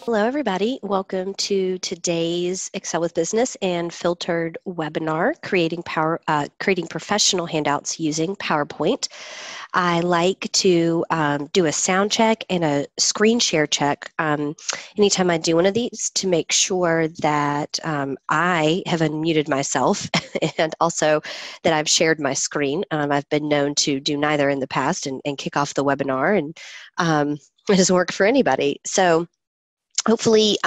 Hello, everybody. Welcome to today's Excel with Business and Filtered webinar, creating professional handouts using PowerPoint. I like to do a sound check and a screen share check anytime I do one of these to make sure that I have unmuted myself and also that I've shared my screen. I've been known to do neither in the past and kick off the webinar, and it doesn't work for anybody. So hopefully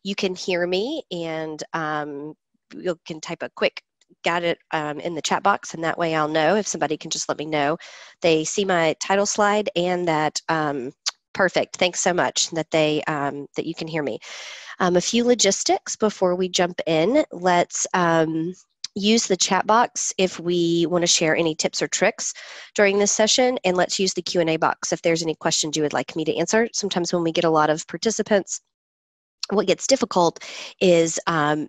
you can hear me, and you can type a quick got it in the chat box, and that way I'll know if somebody can just let me know they see my title slide and that perfect. Thanks so much that that you can hear me. A few logistics before we jump in. Let's use the chat box if we want to share any tips or tricks during this session, and let's use the Q&A box if there's any questions you would like me to answer. Sometimes when we get a lot of participants, what gets difficult is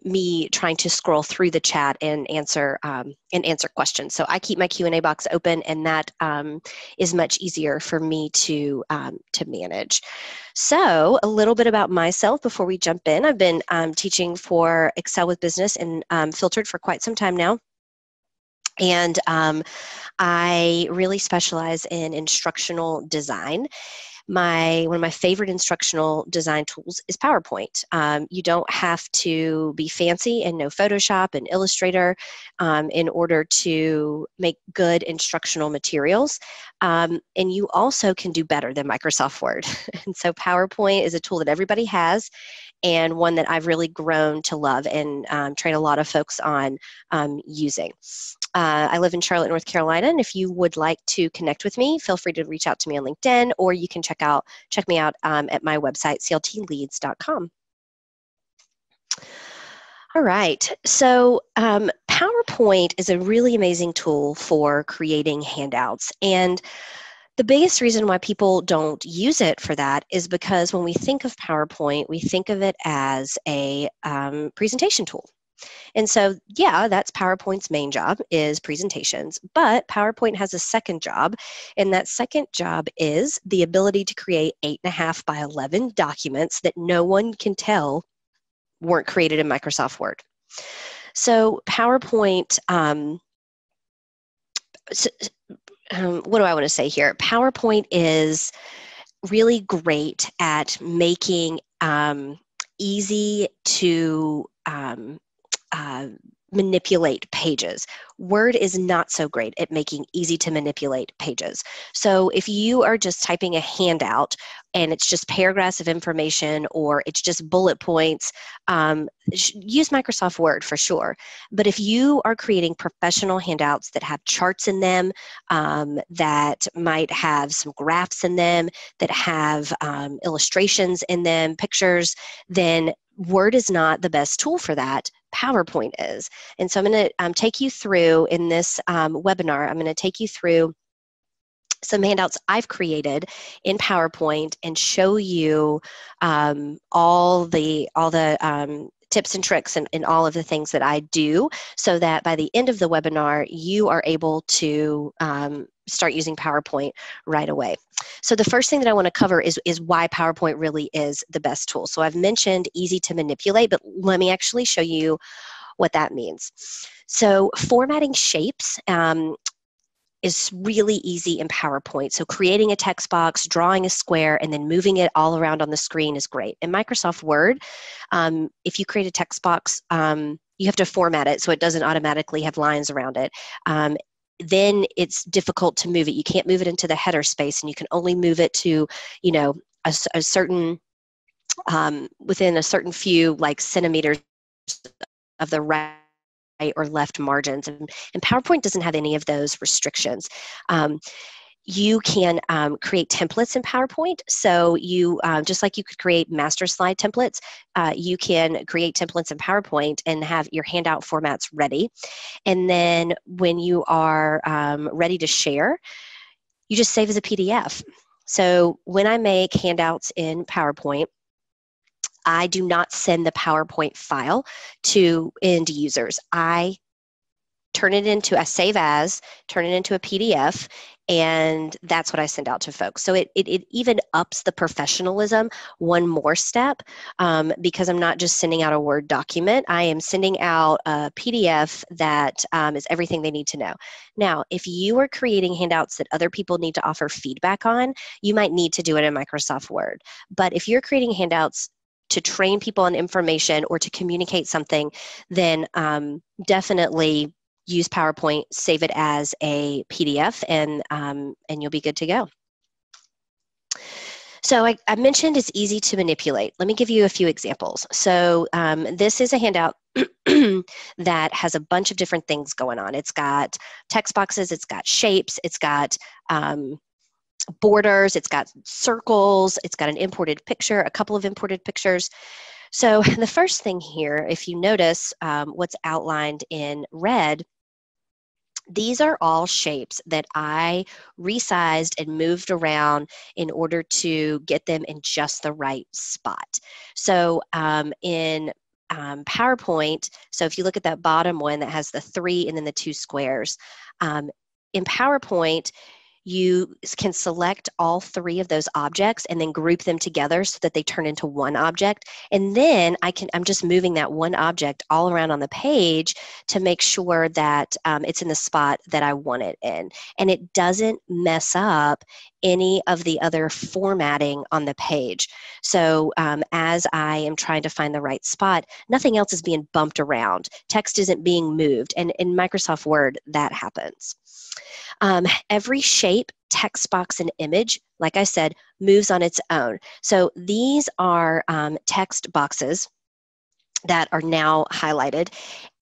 me trying to scroll through the chat and answer questions. So I keep my Q&A box open, and that is much easier for me to manage. So a little bit about myself before we jump in. I've been teaching for Excel with Business and Filtered for quite some time now. And I really specialize in instructional design. One of my favorite instructional design tools is PowerPoint. You don't have to be fancy and know Photoshop and Illustrator in order to make good instructional materials. And you also can do better than Microsoft Word. And so PowerPoint is a tool that everybody has, and one that I've really grown to love and train a lot of folks on using. I live in Charlotte, North Carolina, and if you would like to connect with me, feel free to reach out to me on LinkedIn, or you can check me out at my website, cltleads.com. All right, so PowerPoint is a really amazing tool for creating handouts, and the biggest reason why people don't use it for that is because when we think of PowerPoint, we think of it as a presentation tool. And so, yeah, that's PowerPoint's main job, is presentations, but PowerPoint has a second job, and that second job is the ability to create 8.5 by 11 documents that no one can tell weren't created in Microsoft Word. So PowerPoint, what do I want to say here? PowerPoint is really great at making easy to manipulate pages. Word is not so great at making easy to manipulate pages. So if you are just typing a handout and it's just paragraphs of information or it's just bullet points, use Microsoft Word for sure. But if you are creating professional handouts that have charts in them, that might have some graphs in them, that have illustrations in them, pictures, then Word is not the best tool for that. PowerPoint is. And so I'm going to take you through in this webinar, I'm going to take you through some handouts I've created in PowerPoint and show you all the tips and tricks and all of the things that I do, so that by the end of the webinar, you are able to start using PowerPoint right away. So the first thing that I want to cover is why PowerPoint really is the best tool. So I've mentioned easy to manipulate, but let me actually show you what that means. So formatting shapes is really easy in PowerPoint. So creating a text box, drawing a square, and then moving it all around on the screen is great. In Microsoft Word, if you create a text box, you have to format it so it doesn't automatically have lines around it. Then it's difficult to move it. You can't move it into the header space, and you can only move it to, a certain, within a certain few centimeters of the right or left margins. And PowerPoint doesn't have any of those restrictions. You can create templates in PowerPoint. So you, just like you could create master slide templates, you can create templates in PowerPoint and have your handout formats ready. And then when you are ready to share, you just save as a PDF. So when I make handouts in PowerPoint, I do not send the PowerPoint file to end users. I save as, turn it into a PDF, And that's what I send out to folks. So it even ups the professionalism one more step, because I'm not just sending out a Word document. I am sending out a PDF that is everything they need to know. Now, if you are creating handouts that other people need to offer feedback on, you might need to do it in Microsoft Word. But if you're creating handouts to train people on information or to communicate something, then definitely use PowerPoint, save it as a PDF, and you'll be good to go. So I mentioned it's easy to manipulate. Let me give you a few examples. So this is a handout that has a bunch of different things going on. It's got text boxes, it's got shapes, it's got borders, it's got circles, it's got an imported picture, a couple of imported pictures. So the first thing here, if you notice what's outlined in red, these are all shapes that I resized and moved around in order to get them in just the right spot. So in PowerPoint, so if you look at that bottom one that has the 3 and then the 2 squares, in PowerPoint, you can select all 3 of those objects and then group them together so that they turn into one object. And then I'm just moving that one object all around on the page to make sure that it's in the spot that I want it in. And it doesn't mess up any of the other formatting on the page. So as I am trying to find the right spot, nothing else is being bumped around. Text isn't being moved. And in Microsoft Word, that happens. Every shape, text box, and image, like I said, moves on its own. So these are text boxes that are now highlighted.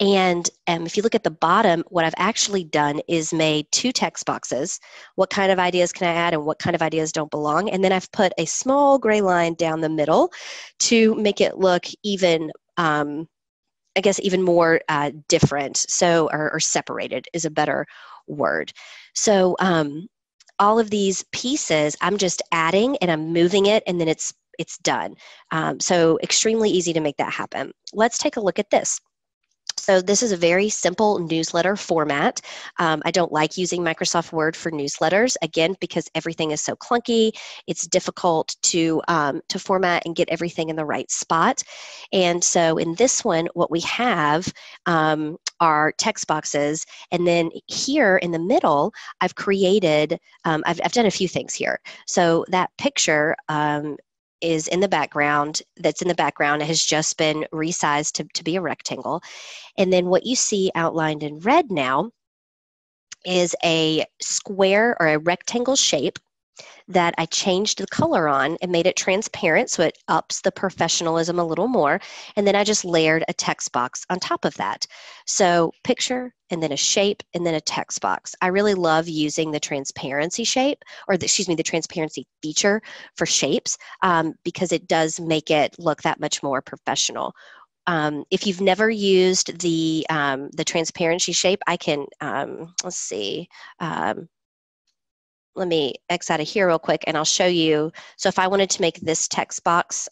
And if you look at the bottom, what I've actually done is made 2 text boxes. What kind of ideas can I add and what kind of ideas don't belong? And then I've put a small gray line down the middle to make it look even, I guess, even more different. So, or separated is a better word. So all of these pieces, I'm just adding and I'm moving it, and then it's done. So extremely easy to make that happen. Let's take a look at this. So this is a very simple newsletter format. I don't like using Microsoft Word for newsletters, again, because everything is so clunky. It's difficult to format and get everything in the right spot. And so in this one, what we have are text boxes. And then here in the middle, I've created, I've done a few things here. So that picture is in the background, that's in the background has just been resized to be a rectangle. And then what you see outlined in red now is a square or a rectangle shape that I changed the color on and made it transparent so it ups the professionalism a little more. And then I just layered a text box on top of that. So picture, and then a shape, and then a text box. I really love using the transparency shape, or the transparency feature for shapes because it does make it look that much more professional. If you've never used the transparency shape, I can, let's see, let me X out of here real quick and I'll show you. So if I wanted to make this text box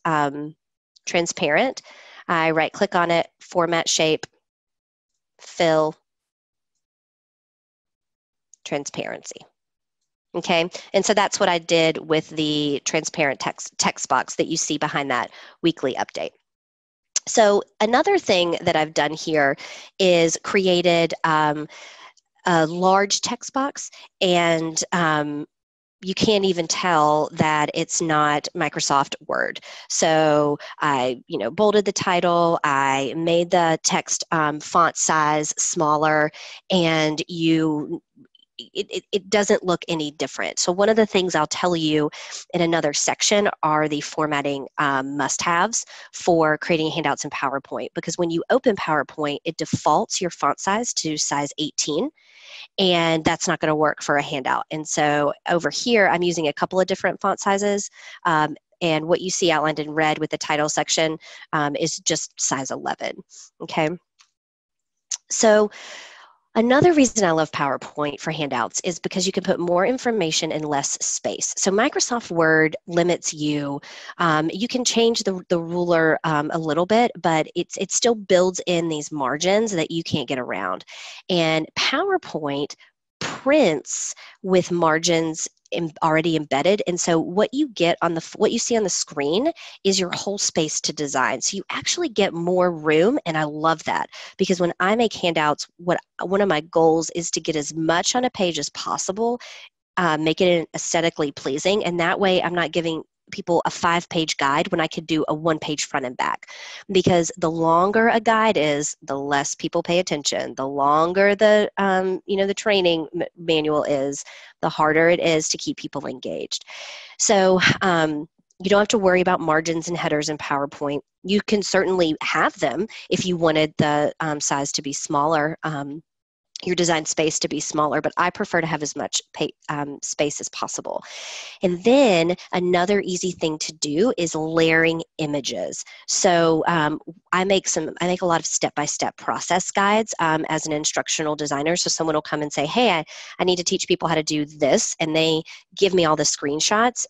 transparent, I right click on it, format shape, fill, transparency. Okay, and so that's what I did with the transparent text box that you see behind that weekly update. So another thing that I've done here is created a large text box, and you can't even tell that it's not Microsoft Word. So I, bolded the title, I made the text font size smaller, and it doesn't look any different. So one of the things I'll tell you in another section are the formatting must-haves for creating handouts in PowerPoint, because when you open PowerPoint, it defaults your font size to size 18. And that's not going to work for a handout. And so over here, I'm using a couple of different font sizes. And what you see outlined in red with the title section is just size 11. Okay. So another reason I love PowerPoint for handouts is because you can put more information in less space. So Microsoft Word limits you. You can change the ruler a little bit, but it still builds in these margins that you can't get around. And PowerPoint prints with margins already embedded, and so what you get on what you see on the screen is your whole space to design. So you actually get more room, and I love that, because when I make handouts, one of my goals is to get as much on a page as possible, make it aesthetically pleasing, and that way I'm not giving people a 5-page guide when I could do a 1-page front and back. Because the longer a guide is, the less people pay attention. The longer the the training manual is, the harder it is to keep people engaged. So you don't have to worry about margins and headers in PowerPoint. You can certainly have them if you wanted the size to be smaller, your design space to be smaller, but I prefer to have as much space as possible. And then another easy thing to do is layering images. So I make a lot of step-by-step process guides as an instructional designer. So someone will come and say, hey, I need to teach people how to do this, and they give me all the screenshots.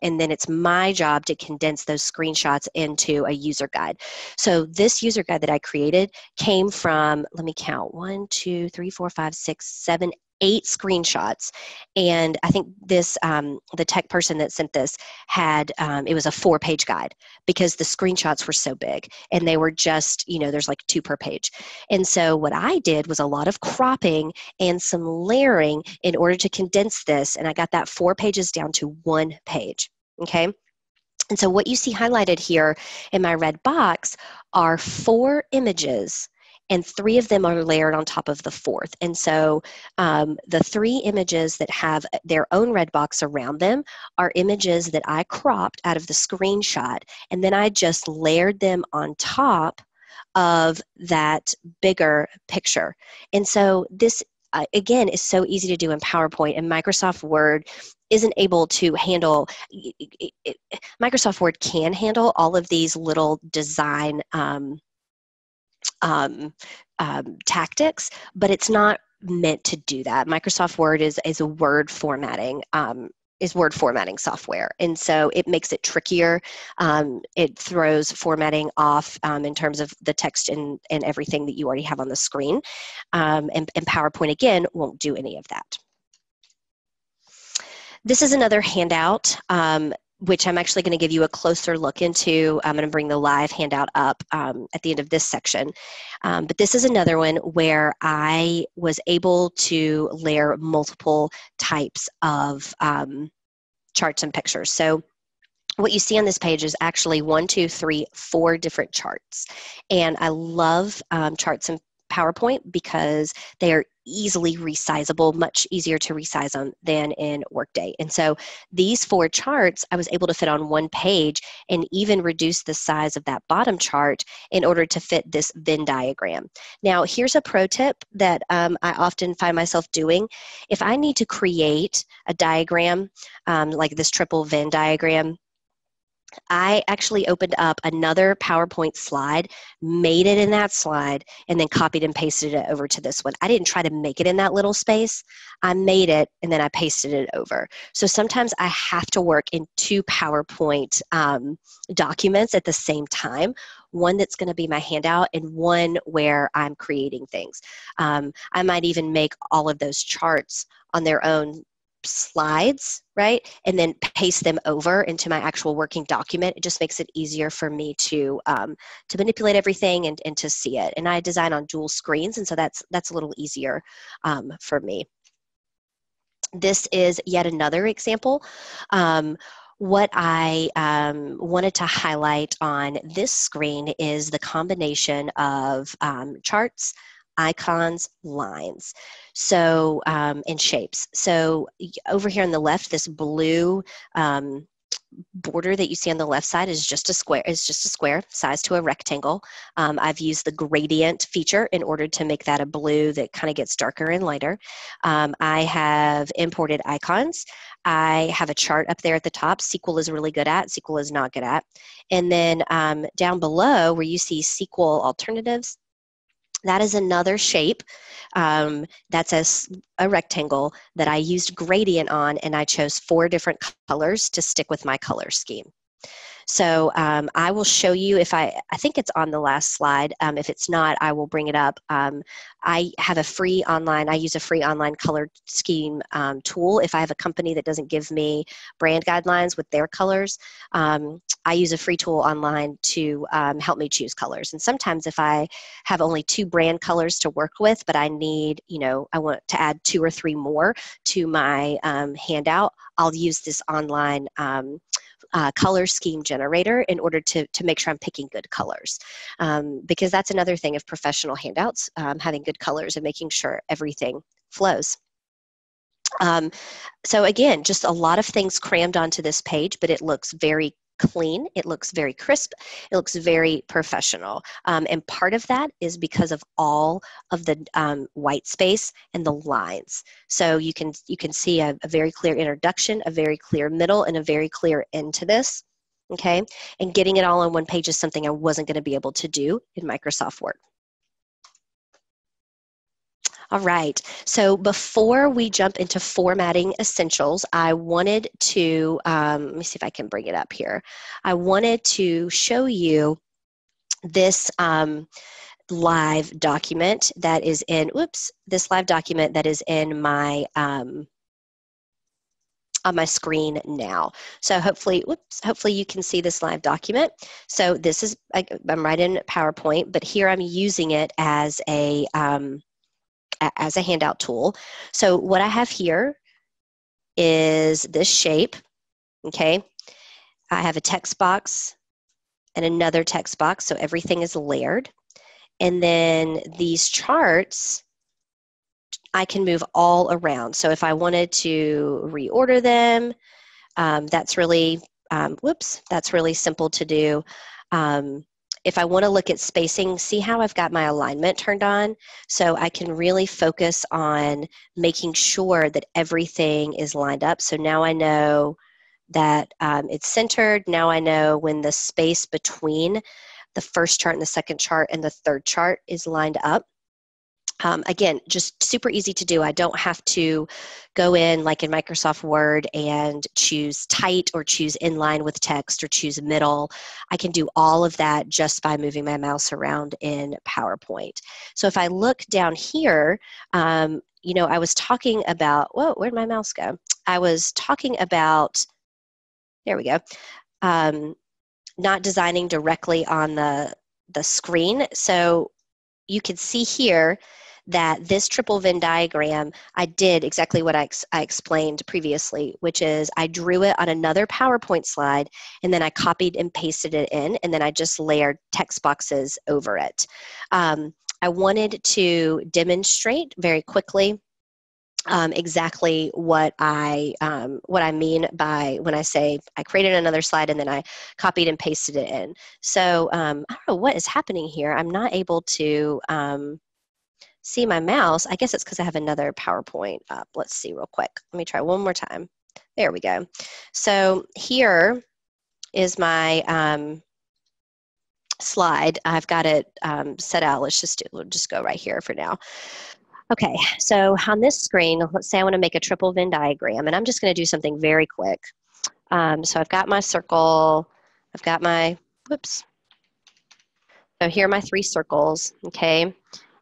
And then it's my job to condense those screenshots into a user guide. So this user guide that I created came from, let me count, 1, 2, 3, 4, 5, 6, 7, 8 screenshots. And I think this, the tech person that sent this had, it was a 4-page guide because the screenshots were so big and they were just, there's like 2 per page. And so what I did was a lot of cropping and some layering in order to condense this. And I got that 4 pages down to 1 page. Okay. And so what you see highlighted here in my red box are 4 images, and 3 of them are layered on top of the 4th. And so the 3 images that have their own red box around them are images that I cropped out of the screenshot, and then I just layered them on top of that bigger picture. And so this, again, is so easy to do in PowerPoint, and Microsoft Word isn't able to handle, Microsoft Word can handle all of these little design tactics, but it's not meant to do that. Microsoft Word is a word formatting software, and so it makes it trickier. It throws formatting off in terms of the text and everything that you already have on the screen, and PowerPoint, again, won't do any of that. This is another handout, which I'm actually going to give you a closer look into. I'm going to bring the live handout up at the end of this section. But this is another one where I was able to layer multiple types of charts and pictures. So what you see on this page is actually 1, 2, 3, 4 different charts. And I love charts in PowerPoint because they are easily resizable, much easier to resize them than in Workday. And so these 4 charts I was able to fit on 1 page and even reduce the size of that bottom chart in order to fit this Venn diagram. Now, here's a pro tip that I often find myself doing. If I need to create a diagram like this triple Venn diagram, I actually opened up another PowerPoint slide, made it in that slide, and then copied and pasted it over to this one. I didn't try to make it in that little space. I made it, and then I pasted it over. So sometimes I have to work in 2 PowerPoint documents at the same time, one that's going to be my handout and one where I'm creating things. I might even make all of those charts on their own slides, right, and then paste them over into my actual working document. It just makes it easier for me to manipulate everything and to see it. And I design on dual screens, and so that's a little easier for me. This is yet another example. What I wanted to highlight on this screen is the combination of charts, icons, lines, so and shapes. So over here on the left, this blue border that you see on the left side is just a square. It's just a square size to a rectangle. I've used the gradient feature in order to make that a blue that kind of gets darker and lighter. I have imported icons. I have a chart up there at the top. SQL is really good at. SQL is not good at. And then down below where you see SQL alternatives, that is another shape. That's a rectangle that I used gradient on, and I chose 4 different colors to stick with my color scheme. So I will show you if I think it's on the last slide. If it's not, I will bring it up. I have a free online, I use a free online color scheme tool. If I have a company that doesn't give me brand guidelines with their colors, I use a free tool online to help me choose colors. And sometimes if I have only 2 brand colors to work with, but I need, I want to add 2 or 3 more to my handout, I'll use this online color scheme generator in order to make sure I'm picking good colors. Because that's another thing of professional handouts, having good colors and making sure everything flows. So again, just a lot of things crammed onto this page, but it looks very clean, it looks very crisp, it looks very professional. And part of that is because of all of the white space and the lines. So you can see a very clear introduction, a very clear middle, and a very clear end to this. Okay, and getting it all on one page is something I wasn't going to be able to do in Microsoft Word. All right, so before we jump into formatting essentials, I wanted to, let me see if I can bring it up here. I wanted to show you this live document that is in, this live document that is in my, on my screen now. So hopefully you can see this live document. So this is, I'm right in PowerPoint, but here I'm using it as a handout tool. So what I have here is this shape, okay? I have a text box and another text box, so everything is layered. And then these charts, I can move all around. So if I wanted to reorder them, that's really, that's really simple to do. If I want to look at spacing, see how I've got my alignment turned on? So I can really focus on making sure that everything is lined up. So now I know that it's centered. Now I know when the space between the first chart and the second chart and the third chart is lined up. Again, just super easy to do. I don't have to go in like in Microsoft Word and choose tight or choose inline with text or choose middle. I can do all of that just by moving my mouse around in PowerPoint. So if I look down here, I was talking about, whoa, where'd my mouse go? I was talking about, there we go, not designing directly on the screen. So you can see here that this triple Venn diagram, I did exactly what I explained previously, which is I drew it on another PowerPoint slide, and then I copied and pasted it in, and then I just layered text boxes over it. I wanted to demonstrate very quickly exactly what I mean by when I say I created another slide and then I copied and pasted it in. So I don't know what is happening here. I'm not able to see my mouse. I guess it's because I have another PowerPoint up. Let's see real quick. Let me try one more time. There we go. So here is my slide. I've got it set out. We'll just go right here for now. Okay, so on this screen, let's say I want to make a triple Venn diagram, and I'm just going to do something very quick. So I've got my circle, I've got my, so here are my 3 circles, okay?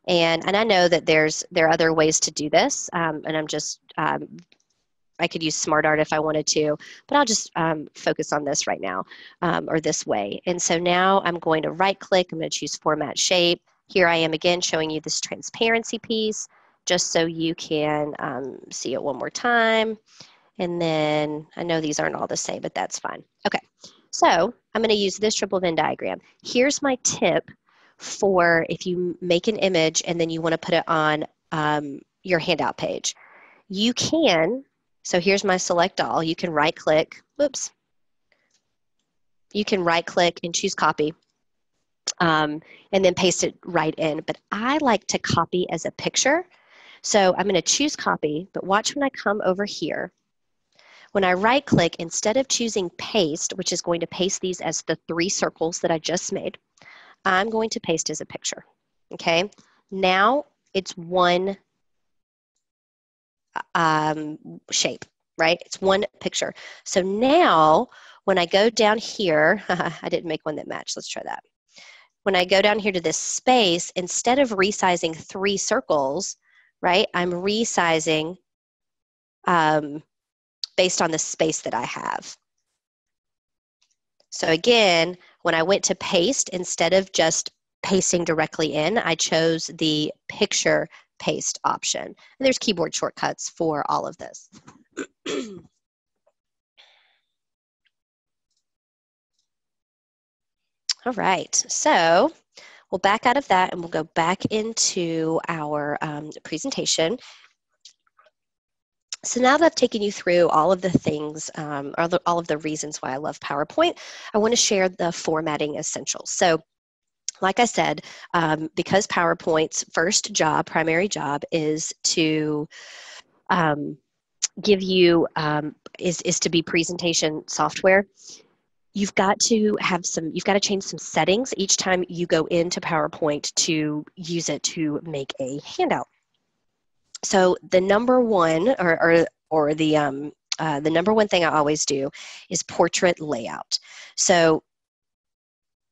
And I know that there are other ways to do this, and I'm just, I could use SmartArt if I wanted to, but I'll just focus on this right now, or this way. And so now I'm going to right-click, I'm going to choose Format Shape. Here I am again showing you this transparency piece, just so you can see it one more time. And then, I know these aren't all the same, but that's fine. Okay, so I'm going to use this triple Venn diagram. Here's my tip for if you make an image and then you want to put it on your handout page. You can, so here's my select all. You can right-click, you can right-click and choose copy. And then paste it right in. But I like to copy as a picture. So I'm going to choose copy, but watch when I come over here. When I right-click, instead of choosing paste, which is going to paste these as the 3 circles that I just made, I'm going to paste as a picture, okay? Now it's one shape. right? It's one picture. So now when I go down here, I didn't make one that matched. Let's try that. When I go down here to this space, instead of resizing 3 circles, right, I'm resizing based on the space that I have. So again, when I went to paste, instead of just pasting directly in, I chose the picture paste option. And there's keyboard shortcuts for all of this. All right, so we'll back out of that and we'll go back into our presentation. So now that I've taken you through all of the things, all of the reasons why I love PowerPoint, I want to share the formatting essentials. So like I said, because PowerPoint's first job, primary job, is to give you, is to be presentation software, you've got to change some settings each time you go into PowerPoint to use it to make a handout. So the number one, or the number one thing I always do is portrait layout. So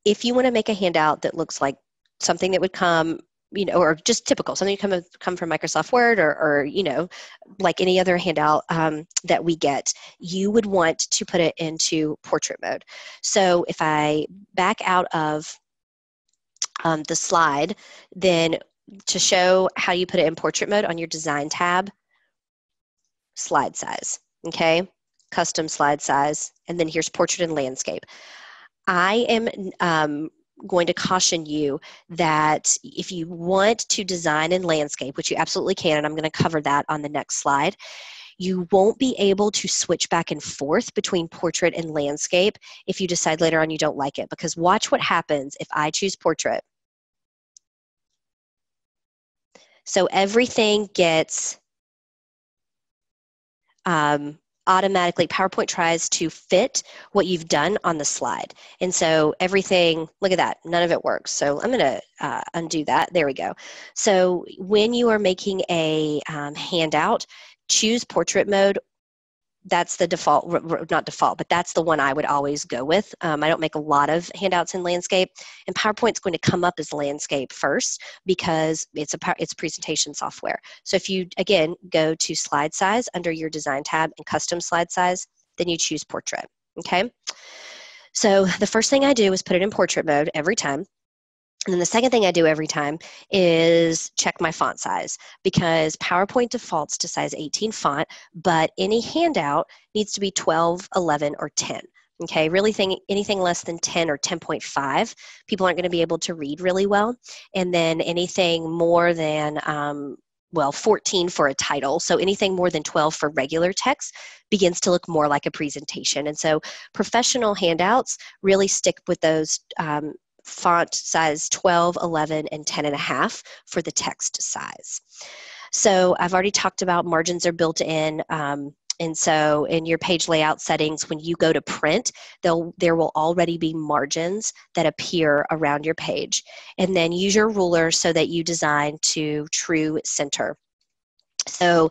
if you want to make a handout that looks like something that would come, or just typical, something come from Microsoft Word, or like any other handout that we get, you would want to put it into portrait mode. So if I back out of the slide, then to show how you put it in portrait mode, on your design tab, slide size, okay? Custom slide size, and then here's portrait and landscape. I am going to caution you that if you want to design in landscape, which you absolutely can, and I'm going to cover that on the next slide, you won't be able to switch back and forth between portrait and landscape if you decide later on you don't like it, because watch what happens if I choose portrait. So everything gets automatically, PowerPoint tries to fit what you've done on the slide. And so everything, look at that, none of it works. So I'm going to undo that. There we go. So when you are making a handout, choose portrait mode. That's the default, not default, but that's the one I would always go with. I don't make a lot of handouts in landscape, and PowerPoint's going to come up as landscape first because it's presentation software. So if you, again, go to slide size under your design tab and custom slide size, then you choose portrait, okay? So the first thing I do is put it in portrait mode every time. And then the second thing I do every time is check my font size, because PowerPoint defaults to size 18 font, but any handout needs to be 12, 11, or 10. Okay, really anything less than 10 or 10.5, people aren't going to be able to read really well. And then anything more than, 14 for a title. So anything more than 12 for regular text begins to look more like a presentation. And so professional handouts really stick with those font size 12, 11, and 10.5 for the text size. So I've already talked about margins are built in. And so in your page layout settings, when you go to print, there will already be margins that appear around your page. And then use your ruler so that you design to true center. So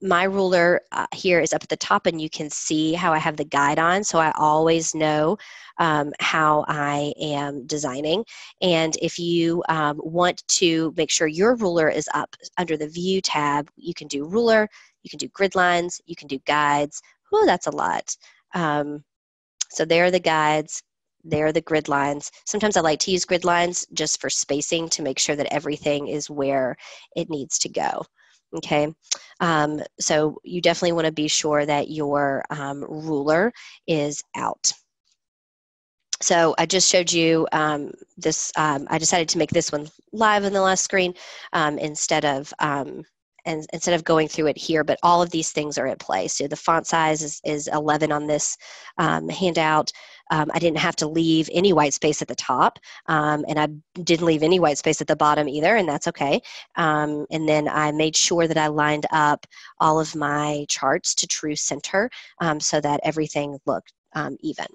my ruler here is up at the top, and you can see how I have the guide on, so I always know how I am designing. And if you want to make sure your ruler is up under the View tab, you can do ruler, you can do grid lines, you can do guides. Oh, that's a lot. So there are the guides. There are the grid lines. Sometimes I like to use grid lines just for spacing to make sure that everything is where it needs to go. Okay, so you definitely want to be sure that your ruler is out. So I just showed you this. I decided to make this one live on the last screen instead of going through it here, but all of these things are at play. So the font size is 11 on this handout. I didn't have to leave any white space at the top, and I didn't leave any white space at the bottom either, and that's okay. And then I made sure that I lined up all of my charts to true center so that everything looked even.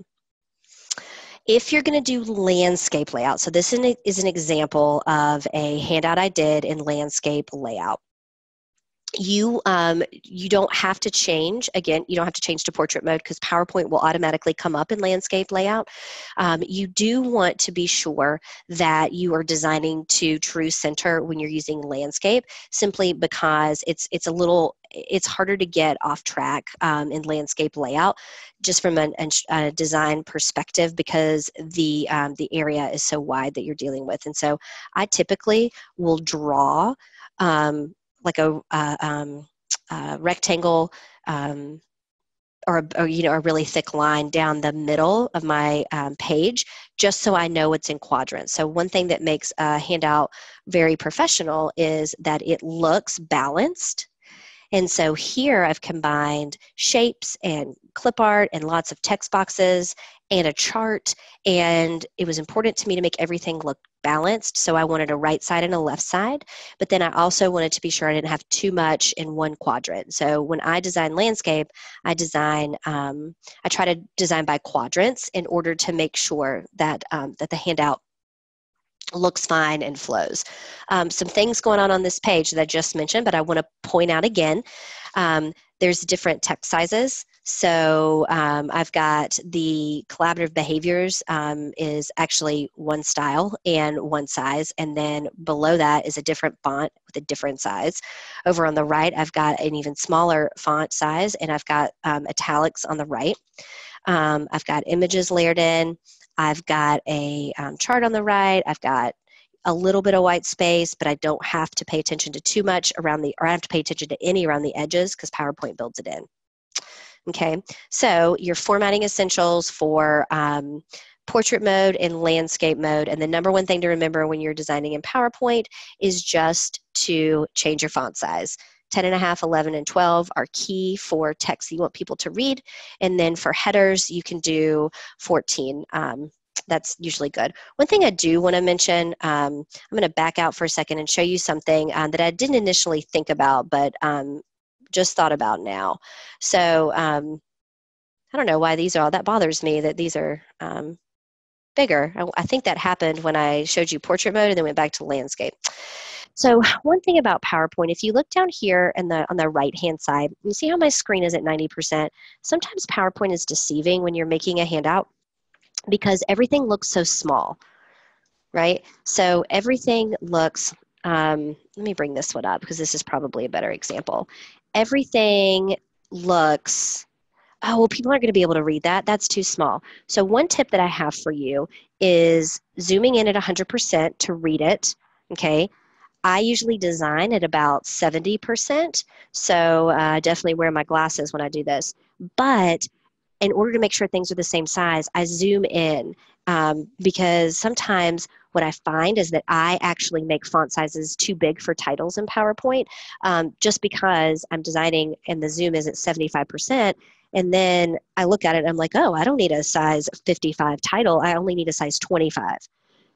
If you're going to do landscape layout, so this is an example of a handout I did in landscape layout. You don't have to change, again, you don't have to change to portrait mode because PowerPoint will automatically come up in landscape layout. You do want to be sure that you are designing to true center when you're using landscape, simply because it's harder to get off track in landscape layout, just from a design perspective, because the area is so wide that you're dealing with. And so I typically will draw like a rectangle, or you know, a really thick line down the middle of my page, just so I know it's in quadrants. So one thing that makes a handout very professional is that it looks balanced. And so here I've combined shapes and clip art and lots of text boxes and a chart, and it was important to me to make everything look balanced. So I wanted a right side and a left side, but then I also wanted to be sure I didn't have too much in one quadrant. So when I design landscape, I try to design by quadrants in order to make sure that that the handout looks fine and flows. Some things going on this page that I just mentioned, but I want to point out again. There's different text sizes. So I've got the collaborative behaviors is actually one style and one size, and then below that is a different font with a different size. Over on the right, I've got an even smaller font size, and I've got italics on the right. I've got images layered in. I've got a chart on the right. I've got a little bit of white space, but I don't have to pay attention to too much around or I have to pay attention to any around the edges because PowerPoint builds it in. Okay, so your formatting essentials for portrait mode and landscape mode. And the number one thing to remember when you're designing in PowerPoint is just to change your font size. 10.5, 11, and 12 are key for text you want people to read. And then for headers, you can do 14. That's usually good. One thing I do want to mention, I'm going to back out for a second and show you something that I didn't initially think about, but just thought about now. So I don't know why that bothers me that these are bigger. I think that happened when I showed you portrait mode and then went back to landscape. So one thing about PowerPoint, if you look down here on the right-hand side, you see how my screen is at 90%. Sometimes PowerPoint is deceiving when you're making a handout because everything looks so small, right? So everything looks, let me bring this one up because this is probably a better example. Everything looks, oh, well, people aren't going to be able to read that. That's too small. So one tip that I have for you is zooming in at 100% to read it, okay? I usually design at about 70%, so I definitely wear my glasses when I do this. But in order to make sure things are the same size, I zoom in because sometimes what I find is that I actually make font sizes too big for titles in PowerPoint just because I'm designing and the zoom is at 75%. And then I look at it and I'm like, oh, I don't need a size 55 title. I only need a size 25.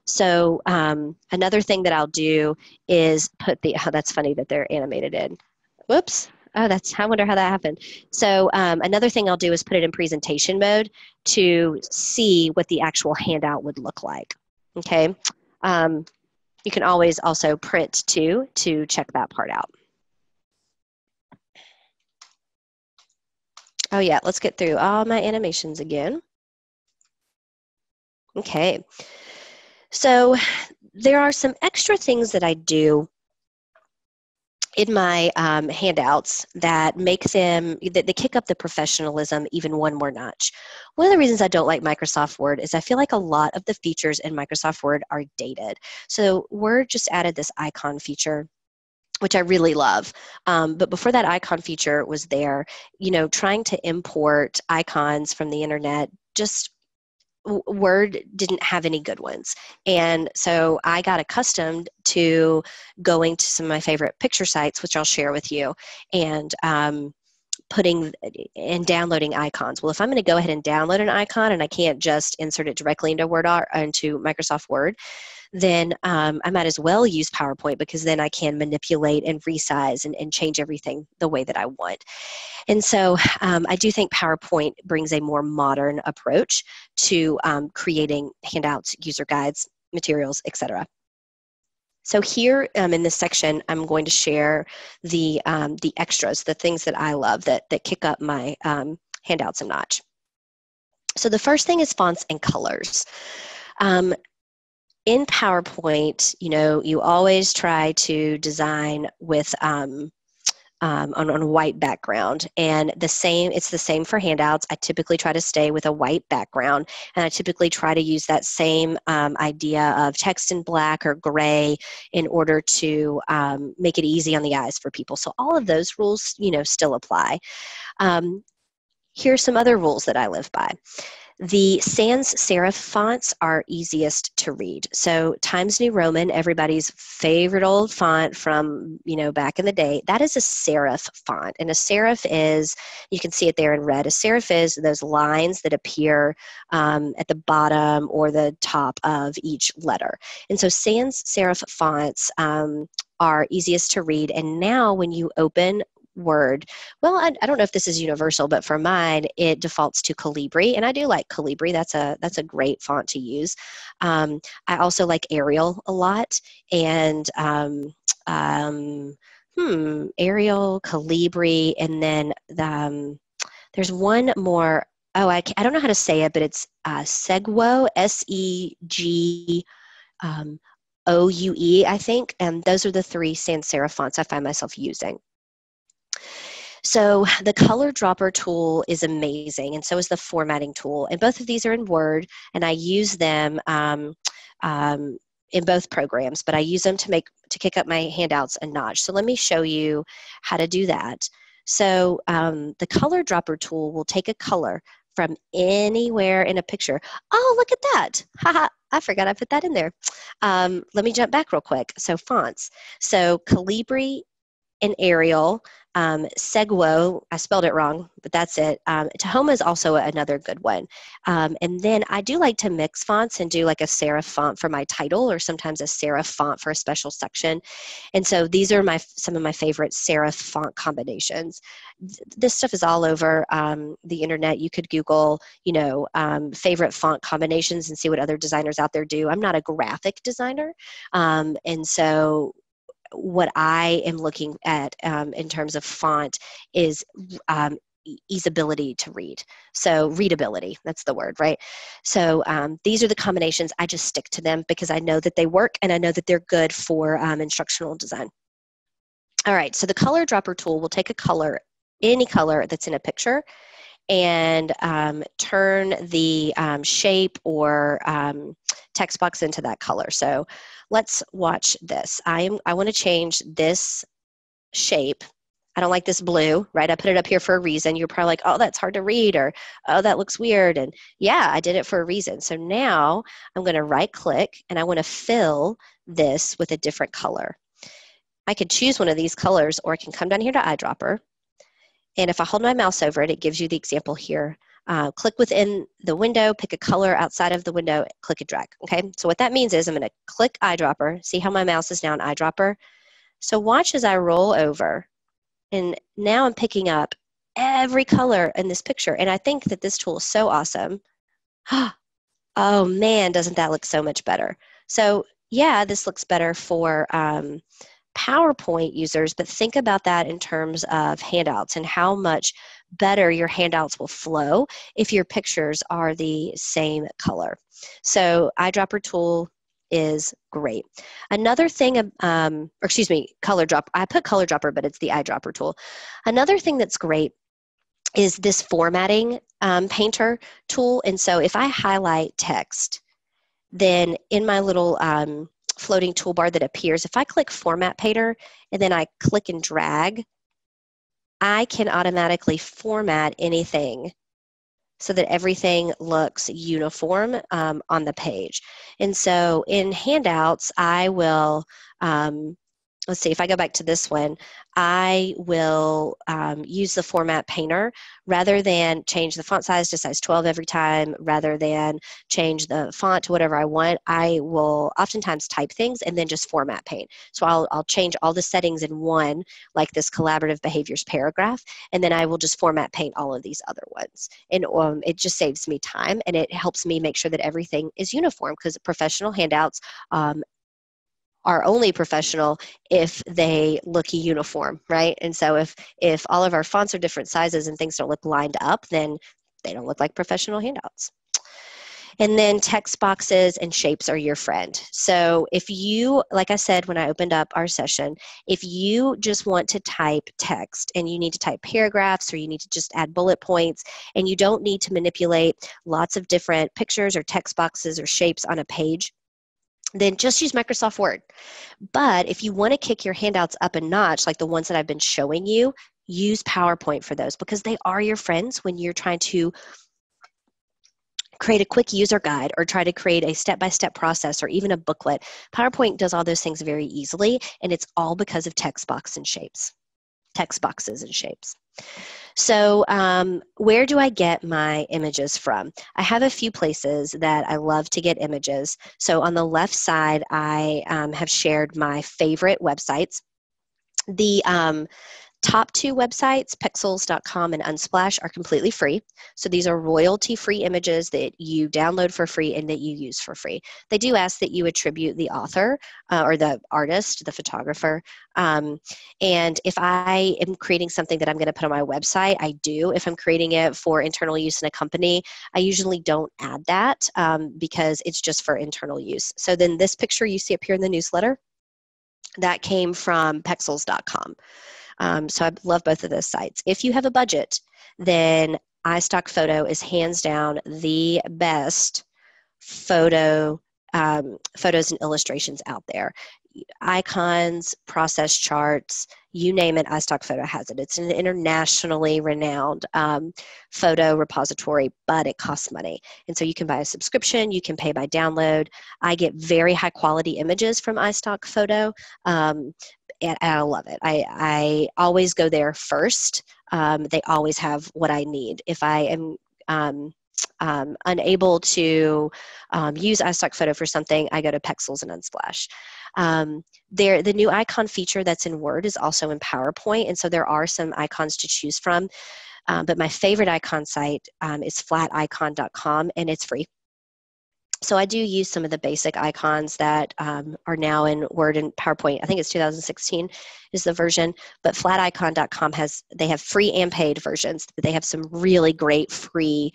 So another thing that I'll do is put that's funny that they're animated in. Whoops. Oh, I wonder how that happened. So another thing I'll do is put it in presentation mode to see what the actual handout would look like. Okay. You can always also print too to check that part out. Oh yeah, let's get through all my animations again. Okay. So there are some extra things that I do in my handouts that make them, that they kick up the professionalism even one more notch. One of the reasons I don't like Microsoft Word is I feel like a lot of the features in Microsoft Word are dated. So Word just added this icon feature, which I really love. But before that icon feature was there, you know, trying to import icons from the internet, just Word didn't have any good ones. And so I got accustomed to going to some of my favorite picture sites, which I'll share with you, and putting and downloading icons. Well, if I'm going to go ahead and download an icon and I can't just insert it directly into into Microsoft Word, then I might as well use PowerPoint because then I can manipulate and resize and change everything the way that I want. And so I do think PowerPoint brings a more modern approach to creating handouts, user guides, materials, etc. So here in this section, I'm going to share the extras, the things that I love that kick up my handouts a notch. So the first thing is fonts and colors. In PowerPoint, you always try to design with on a white background, and it's the same for handouts. I typically try to stay with a white background, and I typically try to use that same idea of text in black or gray in order to make it easy on the eyes for people. So all of those rules, still apply. Here's some other rules that I live by. The sans serif fonts are easiest to read. So Times New Roman, everybody's favorite old font from, back in the day, that is a serif font. And a serif is, you can see it there in red, a serif is those lines that appear at the bottom or the top of each letter. And so sans serif fonts are easiest to read. And now when you open Word, well, I don't know if this is universal, but for mine, it defaults to Calibri, and I do like Calibri. That's a great font to use. I also like Arial a lot, and Arial, Calibri, and then there's one more. Oh, I don't know how to say it, but it's Segwo, S-E-G. O-U-E, I think, and those are the three sans serif fonts I find myself using. So the color dropper tool is amazing, and so is the formatting tool. And both of these are in Word, and I use them in both programs, but I use them to kick up my handouts a notch. So let me show you how to do that. So the color dropper tool will take a color from anywhere in a picture. Oh, look at that. Haha, I forgot I put that in there. Let me jump back real quick. So fonts. So Calibri and Arial, Segwo, I spelled it wrong, but that's it. Tahoma is also another good one. And then I do like to mix fonts and do like a serif font for my title, or sometimes a serif font for a special section. And so these are some of my favorite serif font combinations. This stuff is all over the internet. You could Google, favorite font combinations and see what other designers out there do. I'm not a graphic designer, and so what I am looking at in terms of font is easeability to read. So readability, that's the word, right? So these are the combinations. I just stick to them because I know that they work and I know that they're good for instructional design. All right, so the color dropper tool will take a color, any color that's in a picture, and turn the shape or text box into that color. So let's watch this. I want to change this shape. I don't like this blue, right? I put it up here for a reason. You're probably like, oh, that's hard to read, or oh, that looks weird. And yeah, I did it for a reason. So now I'm going to right click and I want to fill this with a different color. I could choose one of these colors, or I can come down here to eyedropper. And if I hold my mouse over it, it gives you the example here. Click within the window, pick a color outside of the window, click and drag. Okay, so what that means is I'm going to click eyedropper. See how my mouse is now on eyedropper? So watch as I roll over, and now I'm picking up every color in this picture. And I think that this tool is so awesome. Oh man, doesn't that look so much better? So yeah, this looks better for PowerPoint users, but think about that in terms of handouts and how much better your handouts will flow if your pictures are the same color. So eyedropper tool is great. Another thing, color drop. I put color dropper, but it's the eyedropper tool. Another thing that's great is this formatting painter tool. And so if I highlight text, then in my little floating toolbar that appears, if I click Format Painter and then I click and drag, I can automatically format anything so that everything looks uniform on the page. And so in handouts, I will, let's see, if I go back to this one, I will use the Format Painter rather than change the font size to size 12 every time, rather than change the font to whatever I want. I will oftentimes type things and then just format paint. So I'll change all the settings in one, like this collaborative behaviors paragraph, and then I will just format paint all of these other ones. And it just saves me time, and it helps me make sure that everything is uniform, because professional handouts, are only professional if they look uniform, right? And so if all of our fonts are different sizes and things don't look lined up, then they don't look like professional handouts. And then text boxes and shapes are your friend. So if you, like I said when I opened up our session, if you just want to type text and you need to type paragraphs or you need to just add bullet points and you don't need to manipulate lots of different pictures or text boxes or shapes on a page, then just use Microsoft Word. But if you want to kick your handouts up a notch, like the ones that I've been showing you, use PowerPoint for those because they are your friends when you're trying to create a quick user guide or try to create a step-by-step process or even a booklet. PowerPoint does all those things very easily, and it's all because of text boxes and shapes. So where do I get my images from? I have a few places that I love to get images. So on the left side, I have shared my favorite websites. The top two websites, pexels.com and Unsplash, are completely free. So these are royalty-free images that you download for free and that you use for free. They do ask that you attribute the author or the artist, the photographer. And if I am creating something that I'm going to put on my website, I do. If I'm creating it for internal use in a company, I usually don't add that because it's just for internal use. So then this picture you see up here in the newsletter, that came from pexels.com. So I love both of those sites. If you have a budget, then iStock Photo is hands down the best photos and illustrations out there. Icons, process charts, you name it, iStock Photo has it. It's an internationally renowned photo repository, but it costs money. And so you can buy a subscription, you can pay by download. I get very high quality images from iStock Photo. And I love it. I always go there first. They always have what I need. If I am unable to use iStock Photo for something, I go to Pexels and Unsplash. The new icon feature that's in Word is also in PowerPoint, and so there are some icons to choose from. But my favorite icon site is flaticon.com, and it's free. So I do use some of the basic icons that are now in Word and PowerPoint. I think it's 2016 is the version, but flaticon.com they have free and paid versions, but they have some really great free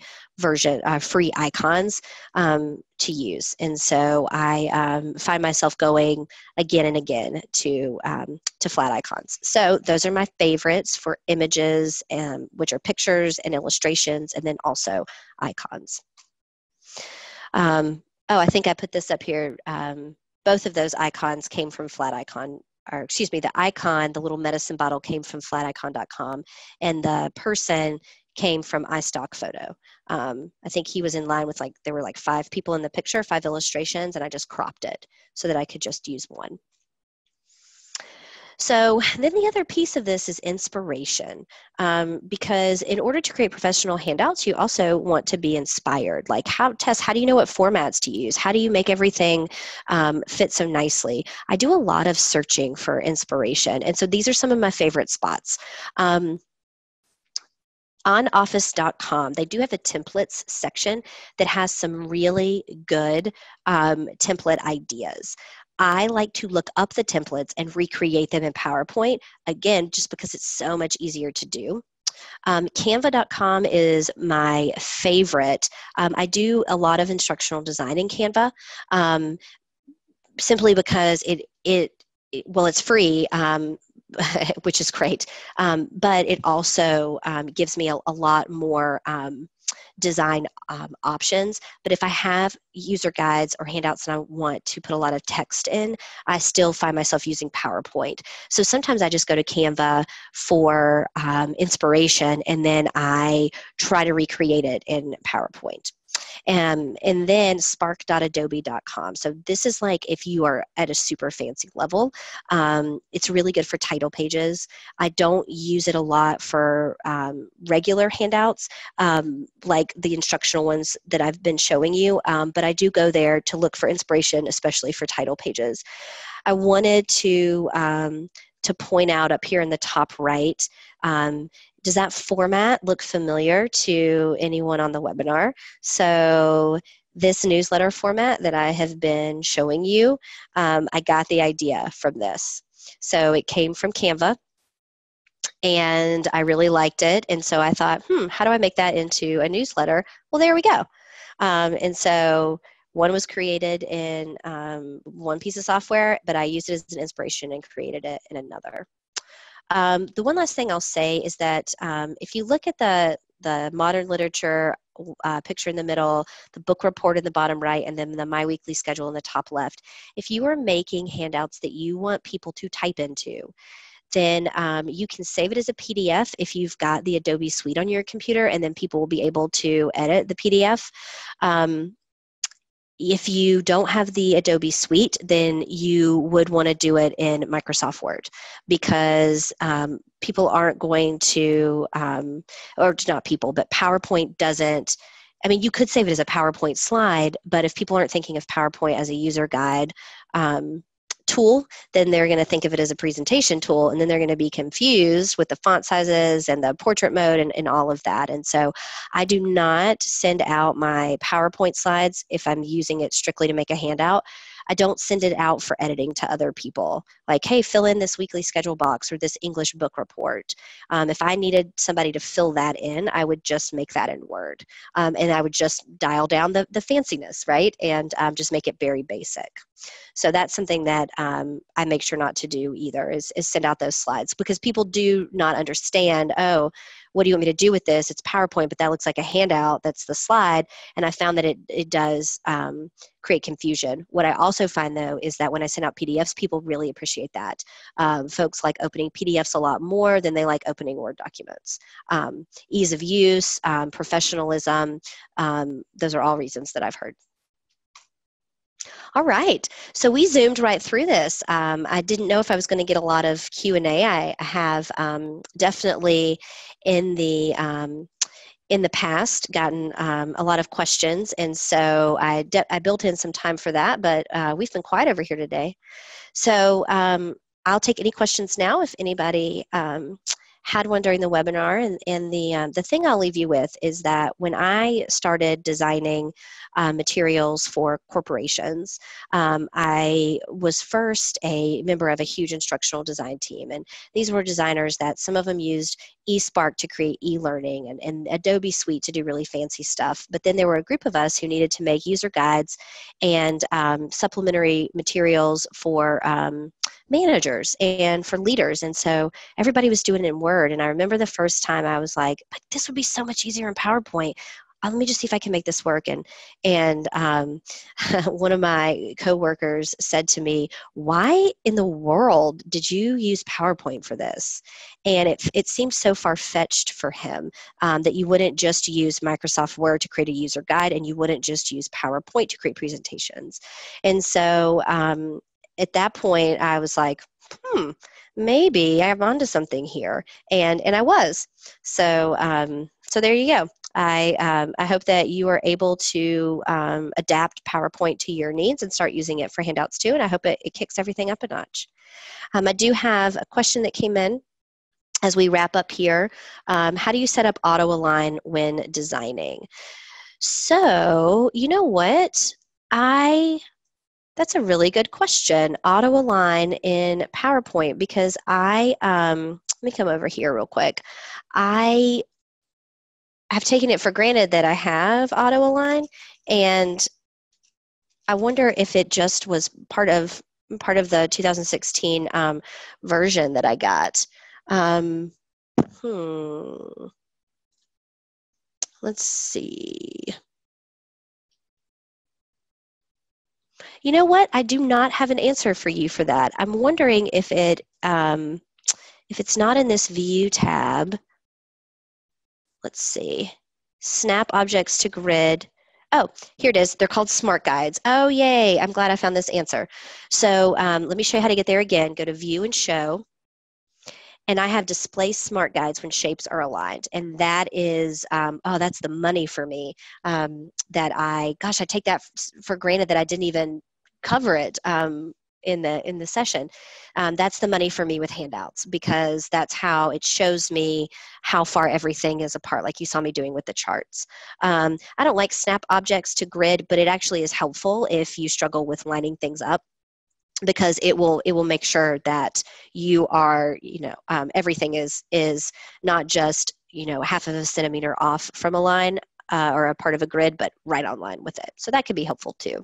icons to use. And so I find myself going again and again to flat icons. So those are my favorites for images, which are pictures and illustrations, and then also icons. I think I put this up here. Both of those icons came from Flaticon, or excuse me, the icon, the little medicine bottle came from flaticon.com, and the person came from iStock Photo. I think he was in line with there were 5 people in the picture, 5 illustrations, and I just cropped it so that I could just use one. So then the other piece of this is inspiration, because in order to create professional handouts, you also want to be inspired. Tess, how do you know what formats to use? How do you make everything fit so nicely? I do a lot of searching for inspiration, and so these are some of my favorite spots. On office.com, they do have a templates section that has some really good template ideas. I like to look up the templates and recreate them in PowerPoint, again, just because it's so much easier to do. Canva.com is my favorite. I do a lot of instructional design in Canva, simply because it's free, which is great, but it also gives me a lot more design options. But if I have user guides or handouts and I want to put a lot of text in, I still find myself using PowerPoint. So sometimes I just go to Canva for inspiration, and then I try to recreate it in PowerPoint. And then spark.adobe.com. So this is if you are at a super fancy level. It's really good for title pages. I don't use it a lot for regular handouts, like the instructional ones that I've been showing you, but I do go there to look for inspiration, especially for title pages. I wanted to point out up here in the top right, does that format look familiar to anyone on the webinar? So This newsletter format that I have been showing you, I got the idea from this. So it came from Canva, and I really liked it. And so I thought, how do I make that into a newsletter? Well, there we go. And so one was created in one piece of software, but I used it as an inspiration and created it in another. The one last thing I'll say is that if you look at the modern literature picture in the middle, the book report in the bottom right, and then the My Weekly Schedule in the top left, if you are making handouts that you want people to type into, then you can save it as a PDF if you've got the Adobe Suite on your computer, and then people will be able to edit the PDF. If you don't have the Adobe Suite, then you would want to do it in Microsoft Word, because people aren't going to, or not people, but PowerPoint doesn't. I mean, you could save it as a PowerPoint slide, but if people aren't thinking of PowerPoint as a user guide tool, then they're going to think of it as a presentation tool, and then they're going to be confused with the font sizes and the portrait mode and all of that. And so I do not send out my PowerPoint slides if I'm using it strictly to make a handout. I don't send it out for editing to other people. Like, hey, fill in this weekly schedule box or this English book report. If I needed somebody to fill that in, I would just make that in Word. And I would just dial down the fanciness, right? And just make it very basic. So that's something that I make sure not to do either, is send out those slides, because people do not understand, oh, what do you want me to do with this? It's PowerPoint, but that looks like a handout. That's the slide. And I found that it does create confusion. What I also find, though, is that when I send out PDFs, people really appreciate that. Folks like opening PDFs a lot more than they like opening Word documents. Ease of use, professionalism, those are all reasons that I've heard. All right, so we zoomed right through this. I didn't know if I was going to get a lot of Q&A. I have definitely in the past gotten a lot of questions, and so I built in some time for that, but we've been quiet over here today. So I'll take any questions now if anybody had one during the webinar. And the thing I'll leave you with is that when I started designing materials for corporations, I was first a member of a huge instructional design team. And these were designers that some of them used eSpark to create e-learning and Adobe Suite to do really fancy stuff. But then there were a group of us who needed to make user guides and supplementary materials for managers and for leaders. And so everybody was doing it in Word. And I remember the first time I was like, but this would be so much easier in PowerPoint. Let me just see if I can make this work. And one of my coworkers said to me, why in the world did you use PowerPoint for this? And it seemed so far-fetched for him that you wouldn't just use Microsoft Word to create a user guide, and you wouldn't just use PowerPoint to create presentations. And so at that point, I was like, maybe I'm onto something here, and I was. So so there you go. I hope that you are able to adapt PowerPoint to your needs and start using it for handouts too, and I hope it kicks everything up a notch. I do have a question that came in as we wrap up here. How do you set up auto align when designing? So you know what? That's a really good question. Auto align in PowerPoint, because let me come over here real quick. I have taken it for granted that I have auto align, and I wonder if it just was part of the 2016 version that I got. Let's see. You know what? I do not have an answer for you for that. I'm wondering if it's not in this View tab. Let's see. Snap objects to grid. Oh, here it is. They're called Smart Guides. Oh, yay. I'm glad I found this answer. So let me show you how to get there again. Go to View and Show. And I have Display Smart Guides when shapes are aligned. And that is, that's the money for me. I take that for granted that I didn't even cover it in the session. That's the money for me with handouts, because that's how it shows me how far everything is apart, like you saw me doing with the charts. I don't like snap objects to grid, but it actually is helpful if you struggle with lining things up, because it will make sure that you are, everything is not just, half of a centimeter off from a line or a part of a grid, but right on line with it. So that can be helpful too.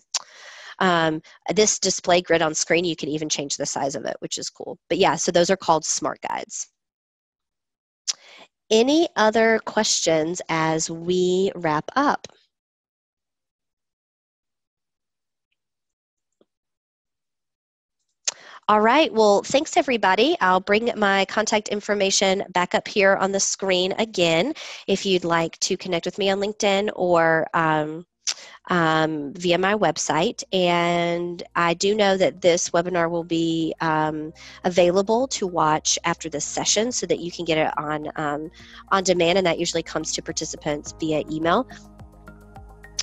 This display grid on screen, you can even change the size of it, which is cool. But yeah, so those are called smart guides. Any other questions as we wrap up? All right, well, thanks everybody. I'll bring my contact information back up here on the screen again if you'd like to connect with me on LinkedIn or via my website. And I do know that this webinar will be available to watch after this session, so that you can get it on demand, and that usually comes to participants via email.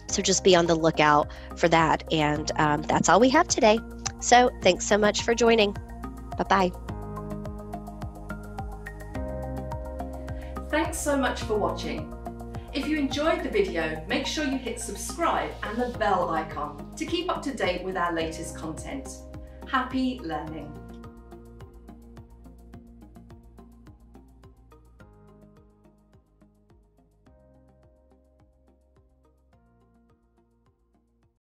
So just be on the lookout for that. And that's all we have today. So thanks so much for joining. Bye-bye. Thanks so much for watching. If you enjoyed the video, make sure you hit subscribe and the bell icon to keep up to date with our latest content. Happy learning!